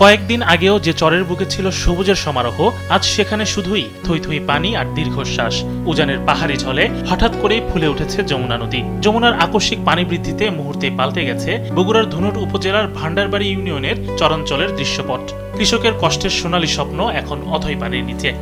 কয়েকদিন আগেও যে চরের বুকে ছিল সবুজের সমারোহ, আজ সেখানে শুধুই থই থই পানি আর দীর্ঘশ্বাস। উজানের পাহাড়ি ঝলে হঠাৎ করেই ফুলে উঠেছে যমুনা নদী। যমুনার আকস্মিক পানি বৃদ্ধিতে মুহূর্তেই পাল্টে গেছে বগুড়ার ধুনট উপজেলার ভান্ডারবাড়ি ইউনিয়নের চরাঞ্চলের দৃশ্যপট। কৃষকের কষ্টের সোনালী স্বপ্ন এখন অথই পানির নিচে।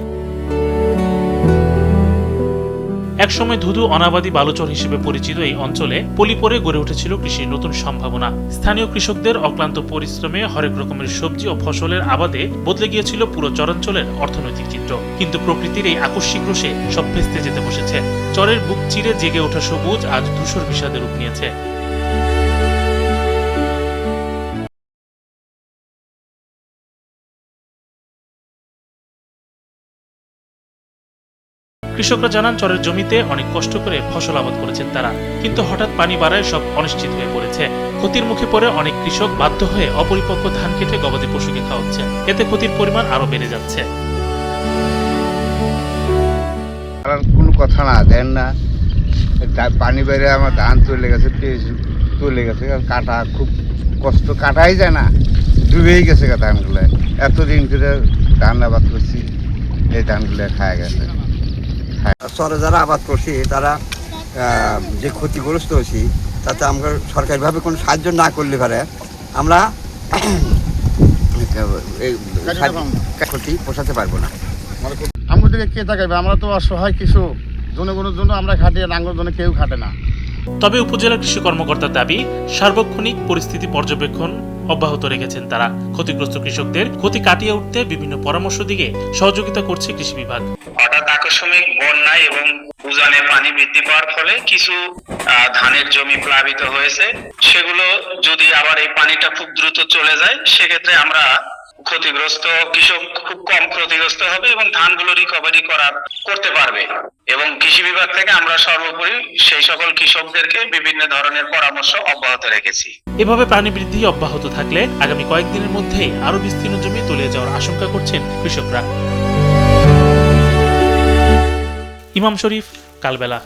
একসময় ধুধু অনাবাদী বালুচর হিসেবে পরিচিত এই অঞ্চলে পলি পরে গড়ে উঠেছিল কৃষির নতুন সম্ভাবনা। স্থানীয় কৃষকদের অক্লান্ত পরিশ্রমে হরেক রকমের সবজি ও ফসলের আবাদে বদলে গিয়েছিল পুরো চরাঞ্চলের অর্থনৈতিক চিত্র। কিন্তু প্রকৃতির এই আকস্মিক রোষে সব ভেস্তে যেতে বসেছে। চরের বুক চিরে জেগে ওঠা সবুজ আজ ধূসর বিষাদের রূপ নিয়েছে। কৃষকরা জানান, চরের জমিতে অনেক কষ্ট করে ফসল আবাদ করেছেন তারা, কিন্তু হঠাৎ পানি বাড়ায় সব অনিশ্চিত হয়ে পড়েছে। ক্ষতির মুখে পড়ে অনেক কৃষক বাধ্য হয়ে অপরিপক্ক ধান কেটে গবাদি পশুকে খাওয়াচ্ছে। এতে ক্ষতির পরিমাণ আরো বেড়ে যাচ্ছে। কোনো কথা না দেন না, পানি বেড়ে আমার ধান চলে গেছে, কাটা খুব কষ্ট, কাটাই যায় না, ডুবেই গেছে ধানগুলো। এতদিন ধরে ধান আবাদ করছি, এই ধানগুলো খায় গেছে। চরে যারা আবাদ করছি তারা যে ক্ষতিগ্রস্ত হয়েছি, তাতে আমরা সরকারিভাবে কোনো সাহায্য না করলে পারে আমরা ক্ষতি পোষাতে পারবো না। আমাদের কে তাকাবে? আমরা তো অসহায় কিছু, জনগণের জন্য আমরা খাটি, নাঙ্গল জন্য কেউ খাটে না। তবে উপজেলা কৃষি কর্মকর্তার দাবি, সার্বক্ষণিক পরিস্থিতি পর্যবেক্ষণ অব্যাহত রেখেছেন তারা। ক্ষতিগ্রস্ত কৃষকদের ক্ষতি কাটিয়ে উঠতে বিভিন্ন পরামর্শ দিয়ে সহযোগিতা করছে কৃষি বিভাগ। হঠাৎ আকস্মিক বন্যায় এবং উজানে পানি বৃদ্ধি পাওয়ার ফলে কিছু ধানের জমি প্লাবিত হয়েছে। সেগুলো যদি আবার এই পানিটা খুব দ্রুত চলে যায়, সেক্ষেত্রে আমরা ক্ষতিগ্রস্ত কৃষক খুব কম ক্ষতিগ্রস্ত হবে এবং ধানগুলো রিকভারি করতে পারবে। এবং কৃষি বিভাগ থেকে আমরা সর্বোপরি সেই সকল কৃষকদেরকে বিভিন্ন ধরনের পরামর্শ অব্যাহত রেখেছি। এভাবে পানি বৃদ্ধি অব্যাহত থাকলে আগামী কয়েকদিনের মধ্যেই আরো বিস্তীর্ণ জমি তলিয়ে যাওয়ার আশঙ্কা করছেন কৃষকরা। ইমাম শরীফ, কালবেলা।